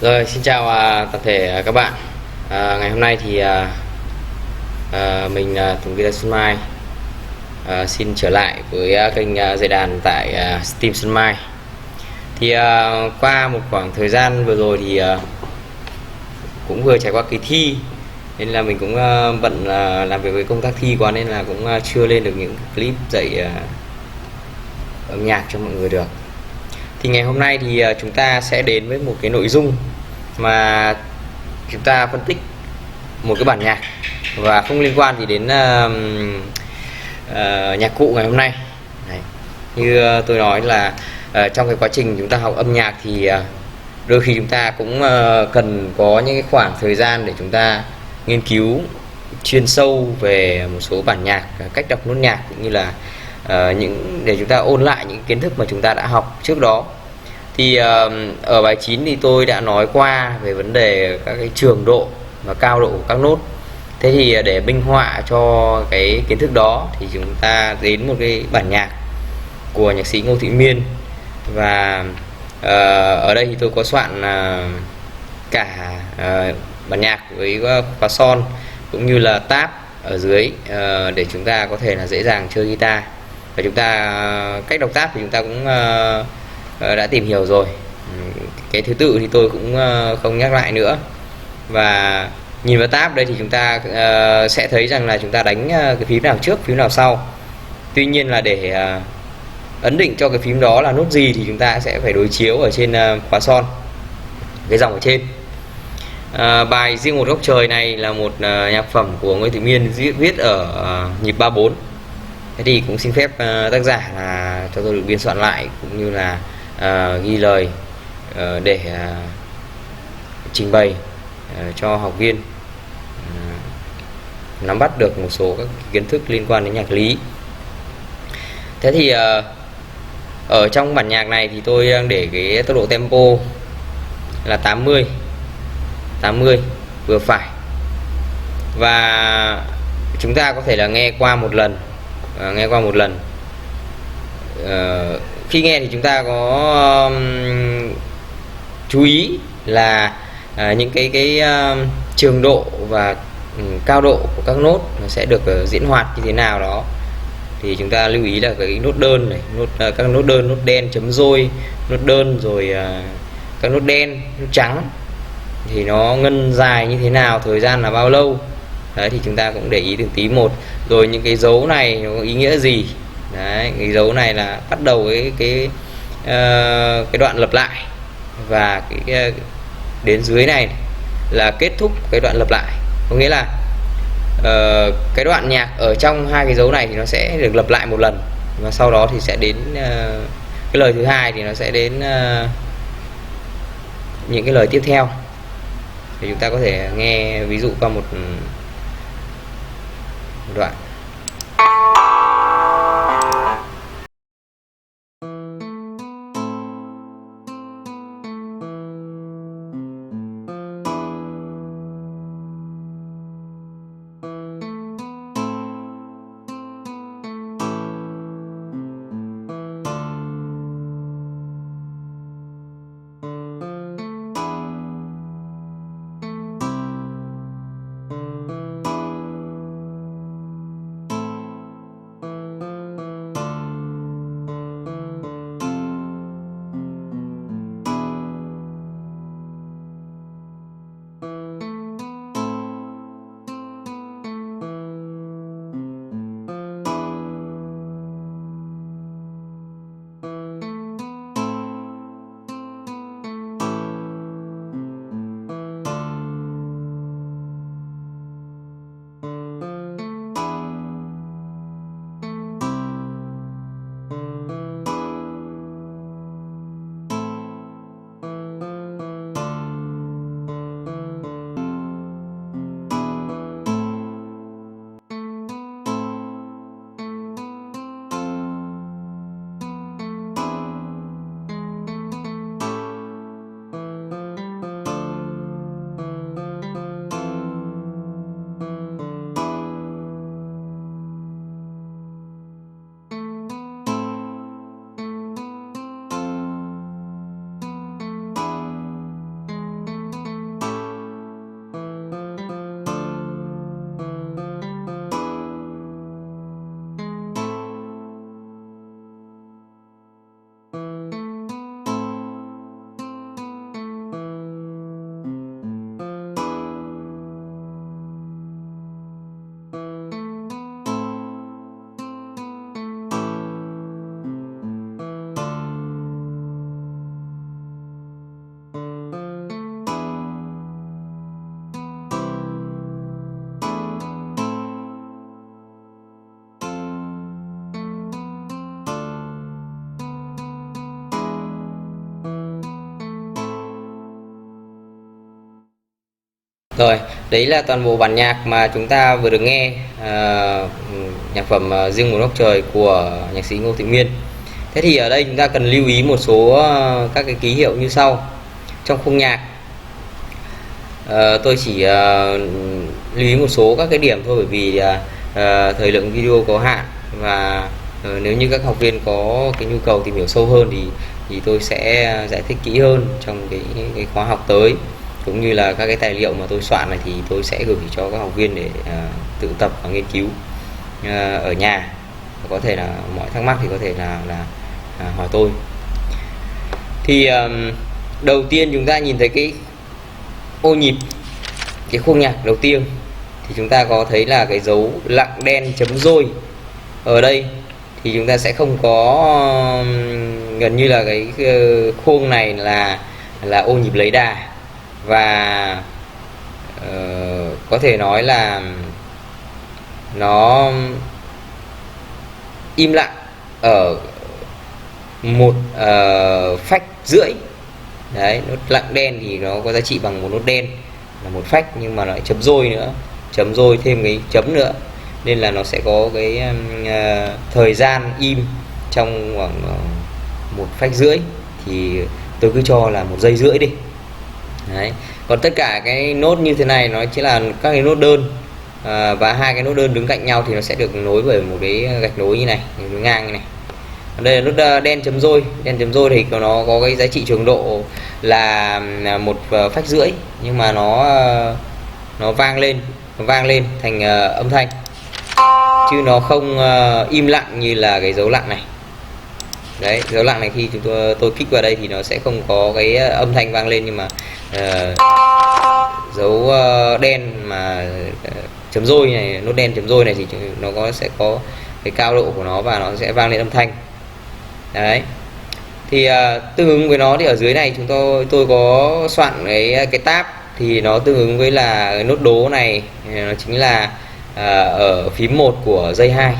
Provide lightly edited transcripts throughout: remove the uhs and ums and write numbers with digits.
Rồi, xin chào toàn thể các bạn. Ngày hôm nay thì mình Tùng Guitar Xuân Mai xin trở lại với kênh dạy đàn tại Steam Xuân Mai. Thì qua một khoảng thời gian vừa rồi thì cũng vừa trải qua kỳ thi, nên là mình cũng bận làm việc với công tác thi quá, nên là cũng chưa lên được những clip dạy âm nhạc cho mọi người được. Thì ngày hôm nay thì chúng ta sẽ đến với một cái nội dung mà chúng ta phân tích một cái bản nhạc và không liên quan gì đến nhạc cụ ngày hôm nay. Đấy. Như tôi nói là trong cái quá trình chúng ta học âm nhạc thì đôi khi chúng ta cũng cần có những cái khoảng thời gian để chúng ta nghiên cứu chuyên sâu về một số bản nhạc, cách đọc nốt nhạc, cũng như là những để chúng ta ôn lại những kiến thức mà chúng ta đã học trước đó. Thì ở bài 9 thì tôi đã nói qua về vấn đề các cái trường độ và cao độ của các nốt. Thế thì để minh họa cho cái kiến thức đó thì chúng ta đến một cái bản nhạc của nhạc sĩ Ngô Thị Miên. Và ở đây thì tôi có soạn cả bản nhạc với khóa son cũng như là tab ở dưới để chúng ta có thể là dễ dàng chơi guitar. Và chúng ta cách đọc tab thì chúng ta cũng đã tìm hiểu rồi. Cái thứ tự thì tôi cũng không nhắc lại nữa. Và nhìn vào tab đây thì chúng ta sẽ thấy rằng là chúng ta đánh cái phím nào trước, phím nào sau. Tuy nhiên là để ấn định cho cái phím đó là nốt gì thì chúng ta sẽ phải đối chiếu ở trên khóa son, cái dòng ở trên. Bài Riêng Một Góc Trời này là một nhạc phẩm của Nguyễn Thị Miên viết ở nhịp 3/4. Thế thì cũng xin phép tác giả là cho tôi được biên soạn lại cũng như là ghi lời để trình bày cho học viên nắm bắt được một số các kiến thức liên quan đến nhạc lý. Thế thì ở trong bản nhạc này thì tôi đang để cái tốc độ tempo là 80 vừa phải. Và chúng ta có thể là nghe qua một lần. Khi nghe thì chúng ta có chú ý là những cái trường độ và cao độ của các nốt nó sẽ được diễn hoạt như thế nào đó. Thì chúng ta lưu ý là cái nốt đơn này, các nốt đơn, nốt đen chấm dôi, nốt đơn, rồi các nốt đen, nốt trắng thì nó ngân dài như thế nào, thời gian là bao lâu. Đấy, thì chúng ta cũng để ý từng tí một. Rồi những cái dấu này nó có ý nghĩa gì. Đấy, cái dấu này là bắt đầu cái đoạn lặp lại, và cái đến dưới này là kết thúc cái đoạn lặp lại. Có nghĩa là cái đoạn nhạc ở trong hai cái dấu này thì nó sẽ được lặp lại một lần, và sau đó thì sẽ đến cái lời thứ hai thì nó sẽ đến những cái lời tiếp theo. Thì chúng ta có thể nghe ví dụ qua một đoạn. Rồi, đấy là toàn bộ bản nhạc mà chúng ta vừa được nghe, nhạc phẩm Riêng Một Góc Trời của nhạc sĩ Ngô Thụy Miên. Thế thì ở đây chúng ta cần lưu ý một số các cái ký hiệu như sau. Trong khung nhạc, tôi chỉ lưu ý một số các cái điểm thôi, bởi vì thời lượng video có hạn, và nếu như các học viên có cái nhu cầu tìm hiểu sâu hơn thì tôi sẽ giải thích kỹ hơn trong cái khóa học tới, cũng như là các cái tài liệu mà tôi soạn này thì tôi sẽ gửi cho các học viên để tự tập và nghiên cứu ở nhà. Có thể là mọi thắc mắc thì có thể là hỏi tôi. Thì đầu tiên chúng ta nhìn thấy cái ô nhịp, cái khung nhạc đầu tiên, thì chúng ta có thấy là cái dấu lặng đen chấm dôi ở đây, thì chúng ta sẽ không có, gần như là cái khuôn này là ô nhịp lấy đà, và có thể nói là nó im lặng ở một phách rưỡi. Đấy, nốt lặng đen thì nó có giá trị bằng một nốt đen là một phách, nhưng mà lại chấm dôi nữa, chấm dôi thêm cái chấm nữa, nên là nó sẽ có cái thời gian im trong khoảng một phách rưỡi, thì tôi cứ cho là 1 giây rưỡi đi. Đấy. Còn tất cả cái nốt như thế này nó chỉ là các cái nốt đơn, và hai cái nốt đơn đứng cạnh nhau thì nó sẽ được nối bởi một cái gạch nối như này, nối ngang như này. Đây là nốt đen chấm dôi. Đen chấm dôi thì nó có cái giá trị cường độ là 1 phách rưỡi, nhưng mà nó vang lên thành âm thanh, chứ nó không im lặng như là cái dấu lặng này. Đấy, dấu lặng này khi tôi kích vào đây thì nó sẽ không có cái âm thanh vang lên, nhưng mà dấu đen mà chấm dôi này, nốt đen chấm dôi này thì nó sẽ có cái cao độ của nó và nó sẽ vang lên âm thanh. Đấy. Thì tương ứng với nó thì ở dưới này tôi có soạn cái tab, thì nó tương ứng với là cái nốt đố này, nó chính là ở phím 1 của dây 2.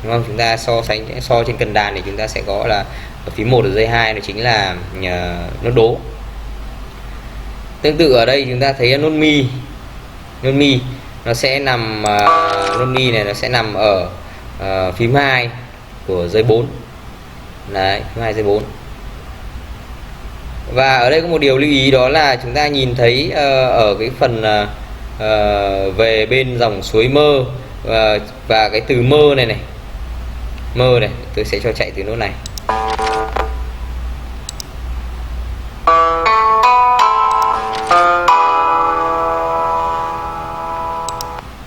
Đúng không? Chúng ta so trên cần đàn thì chúng ta sẽ có là ở phím 1 ở dây 2 nó chính là nốt đố. Tương tự ở đây chúng ta thấy nốt mi. Nốt mi nó sẽ nằm nốt mi này nó sẽ nằm ở phím 2 của dây 4. Đấy, phím 2 dây 4. Và ở đây có một điều lưu ý, đó là chúng ta nhìn thấy ở cái phần về bên dòng suối mơ, và cái từ mơ này này, mơ này, tôi sẽ cho chạy từ nốt này.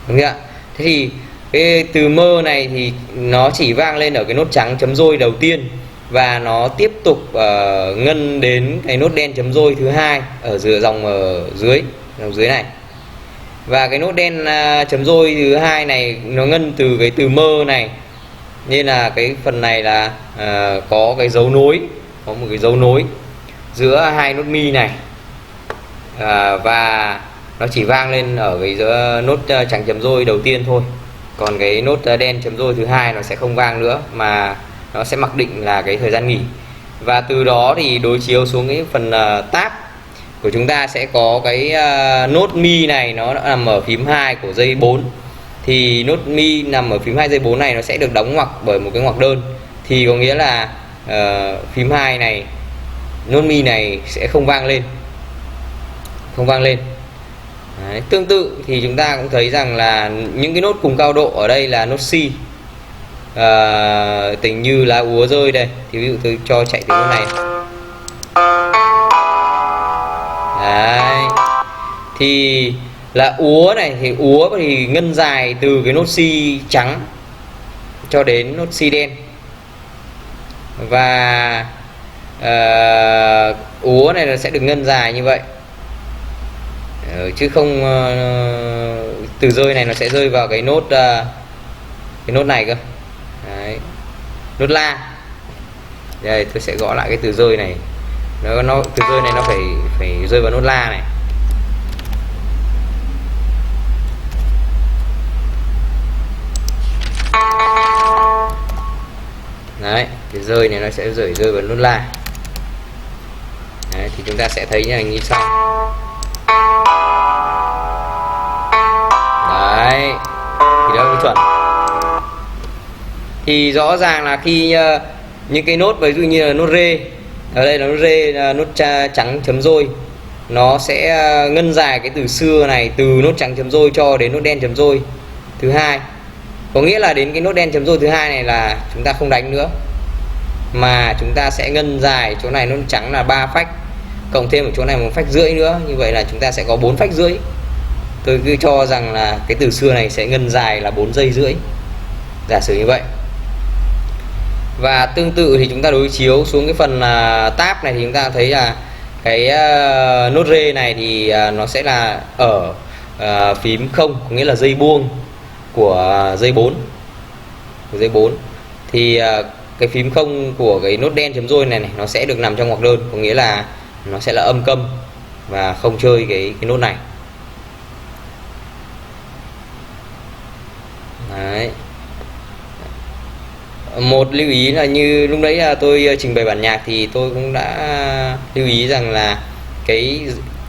Đúng chưa ạ? Thế thì cái từ mơ này thì nó chỉ vang lên ở cái nốt trắng chấm dôi đầu tiên, và nó tiếp tục ngân đến cái nốt đen chấm dôi thứ hai ở dòng dưới này. Và cái nốt đen chấm dôi thứ hai này nó ngân từ cái từ mơ này, nên là cái phần này là có cái dấu nối, có một cái dấu nối giữa hai nốt mi này, và nó chỉ vang lên ở cái nốt trắng chấm dôi đầu tiên thôi. Còn cái nốt đen chấm dôi thứ hai nó sẽ không vang nữa, mà nó sẽ mặc định là cái thời gian nghỉ. Và từ đó thì đối chiếu xuống cái phần tab của chúng ta sẽ có cái nốt mi này nó nằm ở phím 2 của dây 4. Thì nốt mi nằm ở phím 2 dây 4 này nó sẽ được đóng ngoặc bởi một cái ngoặc đơn. Thì có nghĩa là phím 2 này, nốt mi này sẽ không vang lên. Đấy, tương tự thì chúng ta cũng thấy rằng là những cái nốt cùng cao độ ở đây là nốt C, tình như lá úa rơi đây, thì ví dụ tôi cho chạy từ nốt này. Đấy. Thì là úa này, thì úa thì ngân dài từ cái nốt C trắng cho đến nốt C đen. Và úa này nó sẽ được ngân dài như vậy, chứ không từ rơi này nó sẽ rơi vào cái nốt này cơ. Đấy. Nốt la. Đây tôi sẽ gõ lại cái từ rơi này. Nó từ rơi này nó phải rơi vào nốt la này. Đấy, cái rơi này nó sẽ rơi vào nốt la. Đấy, thì chúng ta sẽ thấy như sau. Đấy, thì đó là chuẩn. Thì rõ ràng là khi những cái nốt ví dụ như là nốt rê, ở đây là nốt rê, nốt trắng chấm rôi, nó sẽ ngân dài cái từ xưa này từ nốt trắng chấm rôi cho đến nốt đen chấm rôi thứ hai. Có nghĩa là đến cái nốt đen chấm rôi thứ hai này là chúng ta không đánh nữa, mà chúng ta sẽ ngân dài chỗ này nốt trắng là 3 phách, cộng thêm ở chỗ này 1 phách rưỡi nữa, như vậy là chúng ta sẽ có 4 phách rưỡi. Tôi cứ cho rằng là cái từ xưa này sẽ ngân dài là 4 giây rưỡi, giả sử như vậy. Và tương tự thì chúng ta đối chiếu xuống cái phần tab này thì chúng ta thấy là cái nốt rê này thì nó sẽ là ở phím 0, có nghĩa là dây buông của dây 4. Thì cái phím 0 của cái nốt đen chấm rôi này nó sẽ được nằm trong ngoặc đơn, có nghĩa là nó sẽ là âm câm và không chơi cái nốt này. Đấy. Một lưu ý là như lúc đấy là tôi trình bày bản nhạc thì tôi cũng đã lưu ý rằng là cái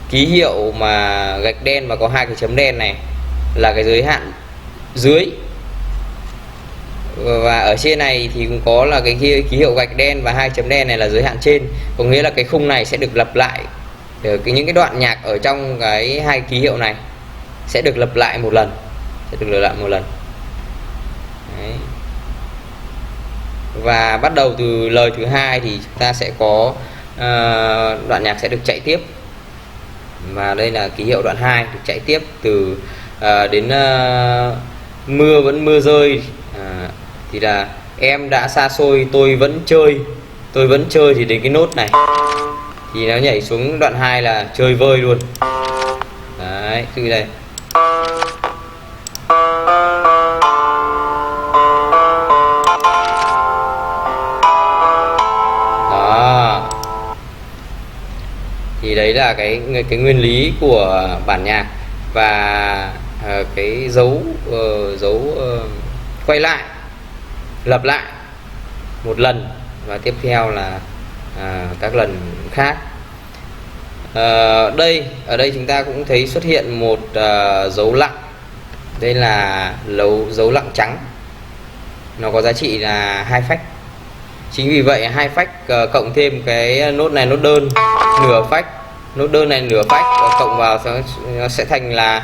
ký hiệu mà gạch đen và có 2 cái chấm đen này là cái giới hạn dưới, và ở trên này thì cũng có là cái ký hiệu gạch đen và 2 chấm đen này là giới hạn trên, có nghĩa là cái khung này sẽ được lặp lại, những cái đoạn nhạc ở trong cái 2 ký hiệu này sẽ được lặp lại một lần, Đấy. Và bắt đầu từ lời thứ hai thì chúng ta sẽ có đoạn nhạc sẽ được chạy tiếp, và đây là ký hiệu đoạn 2 được chạy tiếp từ đến mưa vẫn mưa rơi, thì là em đã xa xôi tôi vẫn chơi, thì đến cái nốt này thì nó nhảy xuống đoạn 2 là chơi vơi luôn. Đấy, từ đây đó, thì đấy là cái nguyên lý của bản nhạc. Và cái dấu quay lại, lặp lại một lần và tiếp theo là các lần khác. Ở đây chúng ta cũng thấy xuất hiện một dấu lặng, đây là dấu lặng trắng, nó có giá trị là 2 phách. Chính vì vậy 2 phách cộng thêm cái nốt này nốt đơn nửa phách, nốt đơn này nửa phách, và cộng vào nó sẽ thành là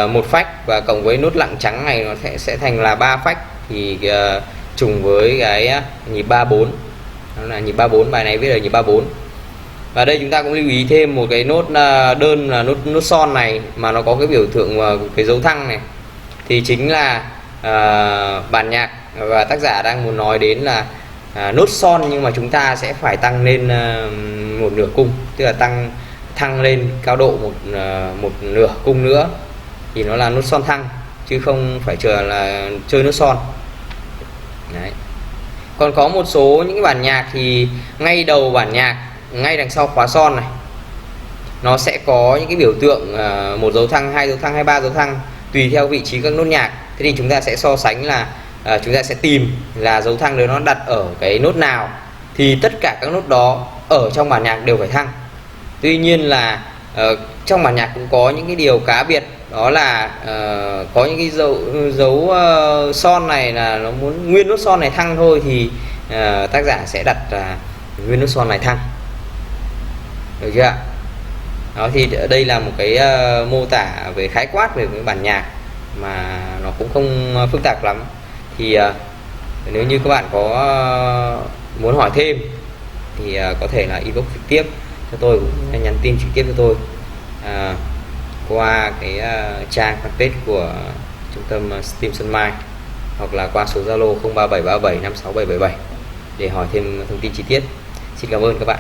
1 phách, và cộng với nốt lặng trắng này nó sẽ thành là 3 phách, thì trùng với cái nhịp 3/4, đó là nhịp 3/4, bài này viết là nhịp 3/4. Và đây chúng ta cũng lưu ý thêm một cái nốt đơn là nốt son này, mà nó có cái biểu tượng cái dấu thăng này, thì chính là bản nhạc và tác giả đang muốn nói đến là nốt son, nhưng mà chúng ta sẽ phải tăng lên một nửa cung, tức là thăng lên cao độ một nửa cung nữa, thì nó là nốt son thăng, chứ không phải chơi nốt son. Đấy. Còn có một số những cái bản nhạc thì ngay đầu bản nhạc, ngay đằng sau khóa son này, nó sẽ có những cái biểu tượng 1 dấu thăng, 2 dấu thăng hay 3 dấu thăng, tùy theo vị trí các nốt nhạc. Thế thì chúng ta sẽ so sánh là chúng ta sẽ tìm là dấu thăng đấy nó đặt ở cái nốt nào, thì tất cả các nốt đó ở trong bản nhạc đều phải thăng. Tuy nhiên là trong bản nhạc cũng có những cái điều cá biệt, đó là có những cái dấu son này là nó muốn nguyên nốt son này thăng thôi, thì tác giả sẽ đặt nguyên nốt son này thăng, được chưa ạ? Đó, thì đây là một cái mô tả về khái quát về cái bản nhạc mà nó cũng không phức tạp lắm. Thì nếu như các bạn có muốn hỏi thêm thì có thể là inbox trực tiếp cho tôi, cũng nhắn tin trực tiếp cho tôi qua cái trang fanpage của trung tâm STEAM Xuân Mai, hoặc là qua số Zalo 03737 56777 để hỏi thêm thông tin chi tiết. Xin cảm ơn các bạn.